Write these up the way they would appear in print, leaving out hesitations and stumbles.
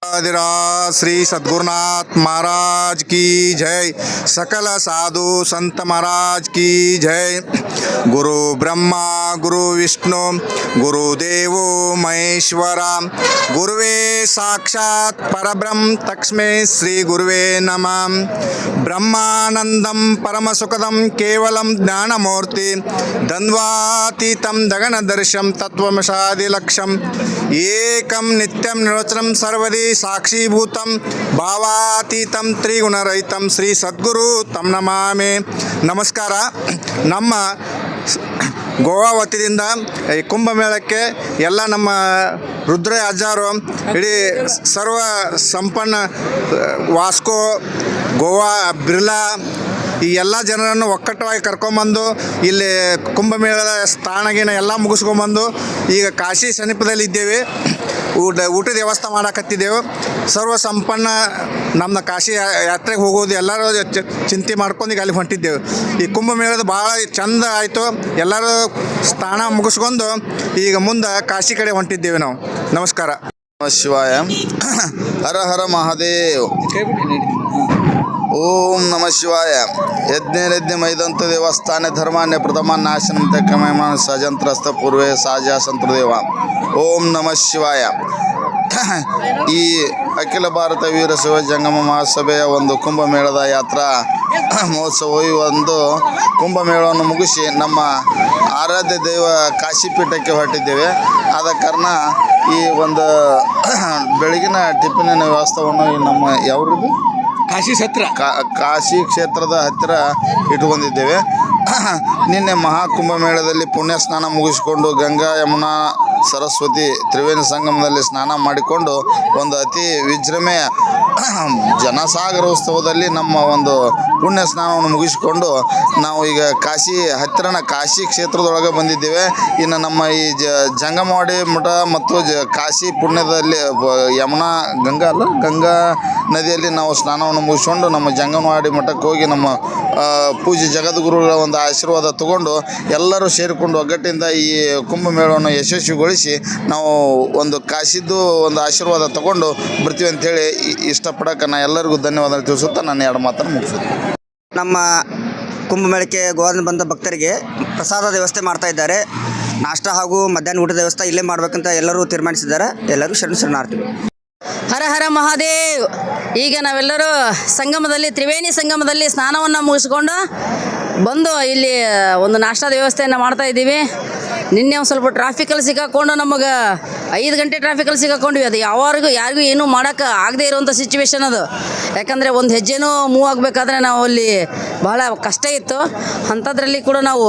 श्री सद्गुरुनाथ महाराज की जय। सकल साधु संत महाराज की जय। गुरु ब्रह्मा गुरु विष्णु गुरुदेवो महेश्वरा गुरुवे साक्षात् परब्रह्म तस्मै श्री गुरुवे नमः। ब्रह्मानंदं परमसुखदं केवलं ज्ञानमूर्ति द्वन्द्वातीतं गगनदर्शं तत्त्वमसादिलक्ष्यम् एकं नित्यं निर्वचनं सर्वदी साक्षीभूतं भावातीतं त्रिगुणरहितं श्री सद्गुरु तम नमामि। ನಮಸ್ಕಾರ. ನಮ್ಮ ಗೋವಾ ವತಿಯಿಂದ ಈ ಕುಂಭಮೇಳಕ್ಕೆ ಎಲ್ಲ ನಮ್ಮ ರುದ್ರ ಅಜ್ಜಾರು ಇಡೀ ಸರ್ವ ಸಂಪನ್ನ ವಾಸ್ಕೋ ಗೋವಾ ಬಿರ್ಲಾ ಈ ಎಲ್ಲ ಜನರನ್ನು ಒಕ್ಕಟ್ಟವಾಗಿ ಕರ್ಕೊಂಬಂದು ಇಲ್ಲಿ ಕುಂಭಮೇಳದ ಸ್ಥಾನಗಿನ ಎಲ್ಲ ಮುಗಿಸ್ಕೊಂಬಂದು ಈಗ ಕಾಶಿ ಸಮೀಪದಲ್ಲಿ ಇದ್ದೇವೆ. ಊಟದ ವ್ಯವಸ್ಥೆ ಮಾಡಕತ್ತಿದ್ದೆವು. ಸರ್ವ ಸಂಪನ್ನ ನಮ್ಮ ಕಾಶಿ ಯಾತ್ರೆಗೆ ಹೋಗೋದು ಎಲ್ಲರೂ ಚಿಂತೆ ಮಾಡ್ಕೊಂಡು ಈಗ ಅಲ್ಲಿ ಹೊಂಟಿದ್ದೆವು. ಈ ಕುಂಭಮೇಳದ ಭಾಳ ಚಂದ ಆಯಿತು. ಎಲ್ಲರೂ ಸ್ಥಾನ ಮುಗಿಸ್ಕೊಂಡು ಈಗ ಮುಂದೆ ಕಾಶಿ ಕಡೆ ಹೊಂಟಿದ್ದೇವೆ ನಾವು. ನಮಸ್ಕಾರ. ಶಿವಾಯ. ಹರ ಹರ ಮಹಾದೇವ್. ಓಂ ನಮಃ ಶಿವಾಯ. ಯಜ್ಞ ಮೈದಂತ ದೇವಸ್ಥಾನ ಧರ್ಮಾನ್ಯ ಪ್ರಥಮಾನಾಶನಂತೆ ಕಮಯಮಾನ ಸಜಂತ್ರಸ್ಥ ಪೂರ್ವೇ ಸಾಜ ಸಂತೃದೇವ. ಓಂ ನಮಃ ಶಿವಾಯ. ಈ ಅಖಿಲ ಭಾರತ ವೀರಶೈವ ಜಂಗಮ ಮಹಾಸಭೆಯ ಒಂದು ಕುಂಭಮೇಳದ ಯಾತ್ರಾ ಮಹೋತ್ಸವ ಈ ಒಂದು ಕುಂಭಮೇಳವನ್ನು ಮುಗಿಸಿ ನಮ್ಮ ಆರಾಧ್ಯ ದೈವ ಕಾಶಿಪೀಠಕ್ಕೆ ಹೊರಟಿದ್ದೇವೆ. ಆದ ಕಾರಣ ಈ ಒಂದು ಬೆಳಗಿನ ಟಿಫಿನಿನ ವ್ಯವಸ್ಥೆಯನ್ನು ನಮ್ಮ ಯಾವ್ದು ಕಾಶಿ ಕ್ಷೇತ್ರದ ಹತ್ತಿರ ಇಟ್ಕೊಂಡಿದ್ದೇವೆ. ನಿನ್ನೆ ಮಹಾಕುಂಭಮೇಳದಲ್ಲಿ ಪುಣ್ಯ ಸ್ನಾನ ಮುಗಿಸಿಕೊಂಡು ಗಂಗಾ ಯಮುನಾ ಸರಸ್ವತಿ ತ್ರಿವೇಣಿ ಸಂಗಮದಲ್ಲಿ ಸ್ನಾನ ಮಾಡಿಕೊಂಡು ಒಂದು ಅತಿ ವಿಜೃಂಭಣೆಯ ಜನಸಾಗರ ಉತ್ಸವದಲ್ಲಿ ನಮ್ಮ ಒಂದು ಪುಣ್ಯ ಸ್ನಾನವನ್ನು ಮುಗಿಸಿಕೊಂಡು ನಾವು ಈಗ ಕಾಶಿ ಕ್ಷೇತ್ರದೊಳಗೆ ಬಂದಿದ್ದೇವೆ. ಇನ್ನು ನಮ್ಮ ಈ ಜಂಗಮವಾಡಿ ಮಠ ಮತ್ತು ಕಾಶಿ ಪುಣ್ಯದಲ್ಲಿ ಯಮುನಾ ಗಂಗಾ ನದಿಯಲ್ಲಿ ನಾವು ಸ್ನಾನವನ್ನು ಮುಗಿಸ್ಕೊಂಡು ನಮ್ಮ ಜಂಗಮವಾಡಿ ಮಠಕ್ಕೆ ಹೋಗಿ ನಮ್ಮ ಪೂಜ್ಯ ಜಗದ್ಗುರುಗಳ ಒಂದು ಆಶೀರ್ವಾದ ತಗೊಂಡು ಎಲ್ಲರೂ ಸೇರಿಕೊಂಡು ಒಗ್ಗಟ್ಟಿಂದ ಈ ಕುಂಭಮೇಳವನ್ನು ಯಶಸ್ವಿಗೊಳಿಸಿ ನಾವು ಒಂದು ಕಾಶಿದ್ದು ಒಂದು ಆಶೀರ್ವಾದ ತಗೊಂಡು ಬರ್ತೀವಿ ಅಂಥೇಳಿ ಇಷ್ಟಪಡೋಕೆ ನಾನು ಎಲ್ಲರಿಗೂ ಧನ್ಯವಾದ ತಿಳಿಸುತ್ತಾ ನಾನು ಎರಡು ಮಾತನ್ನು ಮುಗಿಸುತ್ತೇನೆ. ನಮ್ಮ ಕುಂಭಮೇಳಕ್ಕೆ ಗೋವಾದಿಂದ ಬಂದ ಭಕ್ತರಿಗೆ ಪ್ರಸಾದದ ವ್ಯವಸ್ಥೆ ಮಾಡ್ತಾ ಇದ್ದಾರೆ. ನಾಷ್ಟ ಹಾಗೂ ಮಧ್ಯಾಹ್ನ ಊಟದ ವ್ಯವಸ್ಥೆ ಇಲ್ಲೇ ಮಾಡಬೇಕಂತ ಎಲ್ಲರೂ ತೀರ್ಮಾನಿಸಿದ್ದಾರೆ. ಎಲ್ಲರೂ ಶರಣಾರ್ಥಿ. ಹರ ಹರ ಮಹಾದೇವ್. ಈಗ ನಾವೆಲ್ಲರೂ ತ್ರಿವೇಣಿ ಸಂಗಮದಲ್ಲಿ ಸ್ನಾನವನ್ನು ಮುಗಿಸ್ಕೊಂಡು ಬಂದು ಇಲ್ಲಿ ಒಂದು ನಾಷ್ಟದ ವ್ಯವಸ್ಥೆಯನ್ನು ಮಾಡ್ತಾ ಇದ್ದೀವಿ. ನಿನ್ನೆ ಒಂದು ಸ್ವಲ್ಪ ಟ್ರಾಫಿಕಲ್ಲಿ ಸಿಕ್ಕಾಕೊಂಡು ನಮಗೆ 5 ಗಂಟೆ ಟ್ರಾಫಿಕಲ್ಲಿ ಸಿಕ್ಕಾಕೊಂಡ್ವಿ. ಅದು ಯಾರಿಗೂ ಏನೂ ಮಾಡೋಕ್ಕೆ ಆಗದೇ ಇರುವಂಥ ಸಿಚುವೇಶನ್ ಅದು. ಯಾಕಂದರೆ ಒಂದು ಹೆಜ್ಜೆನೂ ಮೂವ್ ಆಗಬೇಕಾದ್ರೆ ನಾವು ಅಲ್ಲಿ ಭಾಳ ಕಷ್ಟ ಇತ್ತು. ಅಂಥದ್ರಲ್ಲಿ ಕೂಡ ನಾವು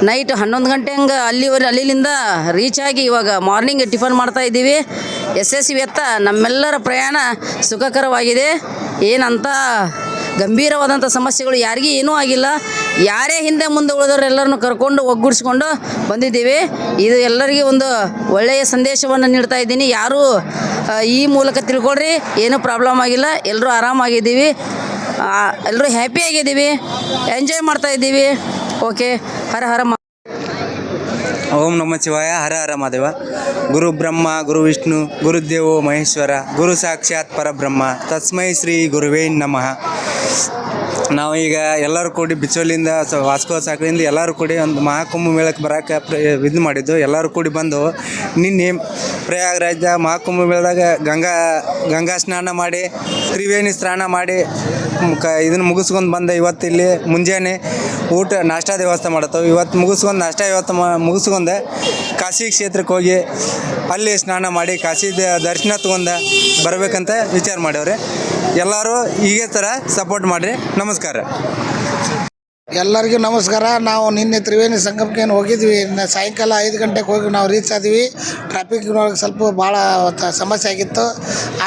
ನೈಟ್ 11 ಗಂಟೆ ಹಂಗೆ ಅಲ್ಲಿಂದ ರೀಚ್ ಆಗಿ ಇವಾಗ ಮಾರ್ನಿಂಗ್ ಟಿಫನ್ ಮಾಡ್ತಾ ಇದ್ದೀವಿ. ಯಶಸ್ವಿಯತ್ತ ನಮ್ಮೆಲ್ಲರ ಪ್ರಯಾಣ ಸುಖಕರವಾಗಿದೆ. ಏನಂತ ಗಂಭೀರವಾದಂಥ ಸಮಸ್ಯೆಗಳು ಯಾರಿಗೂ ಏನೂ ಆಗಿಲ್ಲ. ಯಾರೇ ಹಿಂದೆ ಮುಂದೆ ಉಳಿದವರೆಲ್ಲರನ್ನು ಕರ್ಕೊಂಡು ಒಗ್ಗೂಡಿಸ್ಕೊಂಡು ಬಂದಿದ್ದೀವಿ. ಇದು ಎಲ್ಲರಿಗೂ ಒಂದು ಒಳ್ಳೆಯ ಸಂದೇಶವನ್ನು ನೀಡ್ತಾ ಇದ್ದೀನಿ. ಯಾರೂ ಈ ಮೂಲಕ ತಿಳ್ಕೊಳ್ರಿ, ಏನೂ ಪ್ರಾಬ್ಲಮ್ ಆಗಿಲ್ಲ. ಎಲ್ಲರೂ ಆರಾಮಾಗಿದ್ದೀವಿ, ಎಲ್ಲರೂ ಹ್ಯಾಪಿಯಾಗಿದ್ದೀವಿ, ಎಂಜಾಯ್ ಮಾಡ್ತಾ ಇದ್ದೀವಿ. ಓಕೆ. ಹರ ಹರ ಓಂ ನಮಃ ಶಿವಾಯ. ಹರ ಹರ ಮಹಾದೇವ. ಗುರು ಬ್ರಹ್ಮ ಗುರು ವಿಷ್ಣು ಗುರುದೇವೋ ಮಹೇಶ್ವರ ಗುರು ಸಾಕ್ಷಾತ್ ಪರಬ್ರಹ್ಮ ತಸ್ಮೈ ಶ್ರೀ ಗುರುವೇ ನಮಃ. ನಾವು ಈಗ ಎಲ್ಲರೂ ಕೂಡಿ ಬಿಚೋಲಿಂದ ವಾಸ್ಕೋ ಸಾಕರಿಂದ ಎಲ್ಲರೂ ಕೂಡಿ ಒಂದು ಮಹಾಕುಂಭ ಮೇಳಕ್ಕೆ ಬರೋಕ್ಕೆ ಇದು ಮಾಡಿದ್ದು. ಎಲ್ಲರೂ ಕೂಡಿ ಬಂದು ನಿನ್ನೆ ಪ್ರಯಾಗರಾಜ್ದ ಮಹಾಕುಂಭ ಮೇಳದಾಗ ಗಂಗಾ ಸ್ನಾನ ಮಾಡಿ ತ್ರಿವೇಣಿ ಸ್ನಾನ ಮಾಡಿ ಇದನ್ನು ಮುಗಿಸ್ಕೊಂಡು ಬಂದೆ. ಇವತ್ತು ಇಲ್ಲಿ ಮುಂಜಾನೆ ನಾಷ್ಟದ ವ್ಯವಸ್ಥೆ ಮಾಡತ್ತವೆ. ಇವತ್ತು ಮುಗಿಸ್ಕೊಂಡು ನಾಷ್ಟ ವ್ಯವಸ್ಥೆ ಮುಗಿಸ್ಕೊಂಡೆ ಕಾಶಿ ಕ್ಷೇತ್ರಕ್ಕೆ ಹೋಗಿ ಅಲ್ಲಿ ಸ್ನಾನ ಮಾಡಿ ಕಾಶಿ ದರ್ಶನ ತೊಗೊಂಡು ಬರಬೇಕಂತ ವಿಚಾರ ಮಾಡ್ಯವ್ರೆ. ಎಲ್ಲರೂ ಹೀಗೆ ಥರ ಸಪೋರ್ಟ್ ಮಾಡಿರಿ. ನಮಸ್ಕಾರ. ಎಲ್ಲರಿಗೂ ನಮಸ್ಕಾರ. ನಾವು ನಿನ್ನೆ ತ್ರಿವೇಣಿ ಸಂಗಮಕ್ಕೆ ಹೋಗಿದ್ವಿ. ಸಾಯಂಕಾಲ 5 ಗಂಟೆಗೆ ಹೋಗಿ ನಾವು ರೀಚ್ ಆದ್ವಿ. ಟ್ರಾಫಿಕ್ನೊಳಗೆ ಸ್ವಲ್ಪ ಭಾಳ ಸಮಸ್ಯೆ ಆಗಿತ್ತು.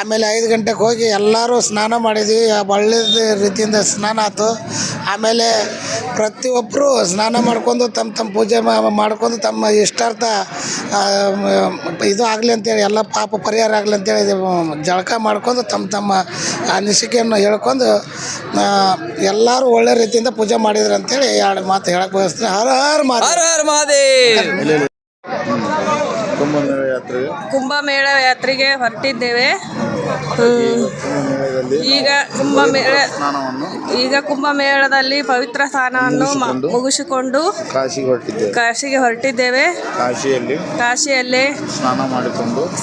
ಆಮೇಲೆ 5 ಗಂಟೆಗೆ ಹೋಗಿ ಎಲ್ಲರೂ ಸ್ನಾನ ಮಾಡಿದ್ವಿ. ಒಳ್ಳೆಯ ರೀತಿಯಿಂದ ಸ್ನಾನ ಆಯ್ತು. ಆಮೇಲೆ ಪ್ರತಿಯೊಬ್ಬರು ಸ್ನಾನ ಮಾಡ್ಕೊಂಡು ತಮ್ಮ ಪೂಜೆ ಮಾಡ್ಕೊಂಡು ತಮ್ಮ ಇಷ್ಟಾರ್ಥ ಇದು ಆಗಲಿ ಅಂತೇಳಿ, ಎಲ್ಲ ಪಾಪ ಪರಿಹಾರ ಆಗಲಿ ಅಂತೇಳಿ ಜಳಕ ಮಾಡ್ಕೊಂಡು ತಮ್ಮ ಅನಿಸಿಕೆಯನ್ನು ಹೇಳ್ಕೊಂಡು ಎಲ್ಲರೂ ಒಳ್ಳೆ ರೀತಿಯಿಂದ ಪೂಜೆ ಮಾಡಿದ್ರು ಅಂತೇಳಿ 2 ಮಾತು ಹೇಳಕ್ಕೆ ಬಯಸ್ತೀನಿ. ಹರ ಹರ ಮಹಾದೇವ್. ಕುಂಭಮೇಳ ಯಾತ್ರೆಗೆ ಕುಂಭಮೇಳ ಯಾತ್ರೆಗೆ ಹೊರಟಿದ್ದೇವೆ. ಕುಂಭಮೇಳದಲ್ಲಿ ಈಗ ಕುಂಭಮೇಳ ಸ್ನಾನವನ್ನು ಈಗ ಕುಂಭಮೇಳದಲ್ಲಿ ಪವಿತ್ರ ಸ್ನಾನವನ್ನು ಮುಗಿಸಿಕೊಂಡು ಕಾಶಿಗೆ ಹೊರಟಿದ್ದೇವೆ. ಕಾಶಿಯಲ್ಲಿ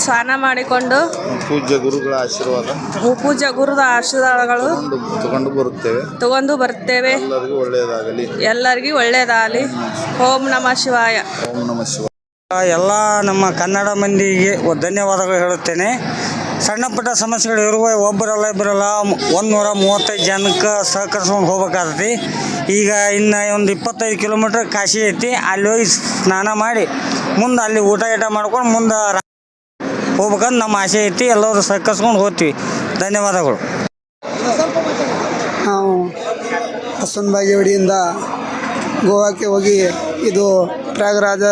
ಸ್ನಾನ ಮಾಡಿಕೊಂಡು ಪೂಜ್ಯ ಗುರುಗಳ ಆಶೀರ್ವಾದಗಳು ತಗೊಂಡು ಬರುತ್ತೇವೆ. ಎಲ್ಲರಿಗೂ ಒಳ್ಳೆಯದಾಗಲಿ. ಓಂ ನಮಃ ಶಿವಾಯ. ಎಲ್ಲ ನಮ್ಮ ಕನ್ನಡ ಮಂದಿಗೆ ಧನ್ಯವಾದಗಳು ಹೇಳುತ್ತೇನೆ. ಸಣ್ಣ ಪುಟ್ಟ ಸಮಸ್ಯೆಗಳು ಇರುವ ಒಬ್ಬರಲ್ಲ ಇಬ್ಬರಲ್ಲ 135 ಜನಕ್ಕೆ ಸಹಕರಿಸ್ಕೊಂಡು ಹೋಗ್ಬೇಕಾಗ್ತೈತಿ. ಈಗ ಇನ್ನು ಒಂದು 25 ಕಿಲೋಮೀಟ್ರ್ ಕಾಶಿ ಐತಿ. ಅಲ್ಲಿ ಹೋಗಿ ಸ್ನಾನ ಮಾಡಿ ಮುಂದೆ ಅಲ್ಲಿ ಊಟ ಮಾಡ್ಕೊಂಡು ಮುಂದೆ ಹೋಗ್ಬೇಕಂತ ನಮ್ಮ ಆಸೆ ಐತಿ. ಎಲ್ಲರೂ ಸಹಕರಿಸ್ಕೊಂಡು ಹೋಗ್ತೀವಿ. ಧನ್ಯವಾದಗಳು. ನಾವು ಬಸವನ ಬಾಗೇವಾಡಿಯಿಂದ ಗೋವಾಕ್ಕೆ ಹೋಗಿ ಇದು ಪ್ರಯಾಗರಾಜ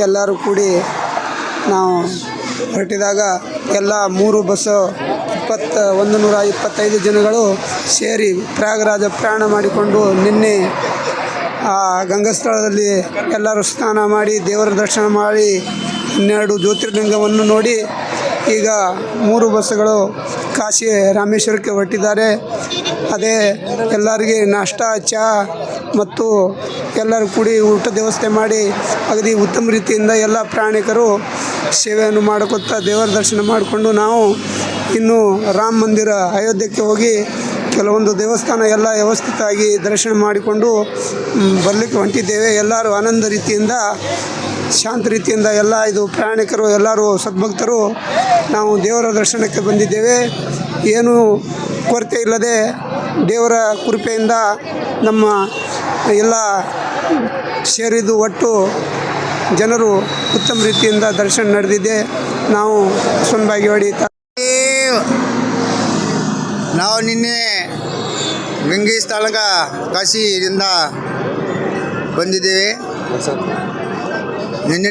ಎಲ್ಲರೂ ಕೂಡಿ ನಾವು ಹೊರಟಿದಾಗ ಎಲ್ಲ 3 ಬಸ್ಸು 125 ಜನಗಳು ಸೇರಿ ಪ್ರಯಾಗರಾಜ ಪ್ರಯಾಣ ಮಾಡಿಕೊಂಡು ನಿನ್ನೆ ಆ ಗಂಗಾಸ್ಥಳದಲ್ಲಿ ಎಲ್ಲರೂ ಸ್ನಾನ ಮಾಡಿ ದೇವರ ದರ್ಶನ ಮಾಡಿ 12 ಜ್ಯೋತಿರ್ಲಿಂಗವನ್ನು ನೋಡಿ ಈಗ 3 ಬಸ್ಸುಗಳು ಕಾಶಿ ರಾಮೇಶ್ವರಕ್ಕೆ ಹೊರಟಿದ್ದಾರೆ. ಅದೇ ಎಲ್ಲರಿಗೆ ನಾಷ್ಟ ಚಹಾ ಮತ್ತು ಎಲ್ಲರೂ ಕೂಡಿ ಊಟದ ವ್ಯವಸ್ಥೆ ಮಾಡಿ ಅಗದಿ ಉತ್ತಮ ರೀತಿಯಿಂದ ಎಲ್ಲ ಪ್ರಯಾಣಿಕರು ಸೇವೆಯನ್ನು ಮಾಡಿಕೊಳ್ತಾ ದೇವರ ದರ್ಶನ ಮಾಡಿಕೊಂಡು ನಾವು ಇನ್ನು ರಾಮ ಮಂದಿರ ಅಯೋಧ್ಯಕ್ಕೆ ಹೋಗಿ ಕೆಲವೊಂದು ದೇವಸ್ಥಾನ ಎಲ್ಲ ವ್ಯವಸ್ಥಿತವಾಗಿ ದರ್ಶನ ಮಾಡಿಕೊಂಡು ಬರಲಿಕ್ಕೆ ಹೊಂಟಿದ್ದೇವೆ. ಎಲ್ಲರೂ ಆನಂದ ರೀತಿಯಿಂದ ಶಾಂತ ರೀತಿಯಿಂದ ಎಲ್ಲ ಇದು ಪ್ರಯಾಣಿಕರು ಎಲ್ಲರೂ ಸದ್ಭಕ್ತರು ನಾವು ದೇವರ ದರ್ಶನಕ್ಕೆ ಬಂದಿದ್ದೇವೆ. ಏನೂ ಕೊರತೆ ಇಲ್ಲದೆ ದೇವರ ಕೃಪೆಯಿಂದ ನಮ್ಮ ಎಲ್ಲ ಸೇರಿದು ಒಟ್ಟು ಜನರು ಉತ್ತಮ ರೀತಿಯಿಂದ ದರ್ಶನ ನಡೆದಿದೆ. ನಾವು ಬಸವನ ಬಾಗೇವಾಡಿ ನಾವು ನಿನ್ನೆ ಗಂಗೆ ಸ್ಥಳಗ ಕಾಶಿಯಿಂದ ಬಂದಿದ್ದೇವೆ. ನಿನ್ನೆ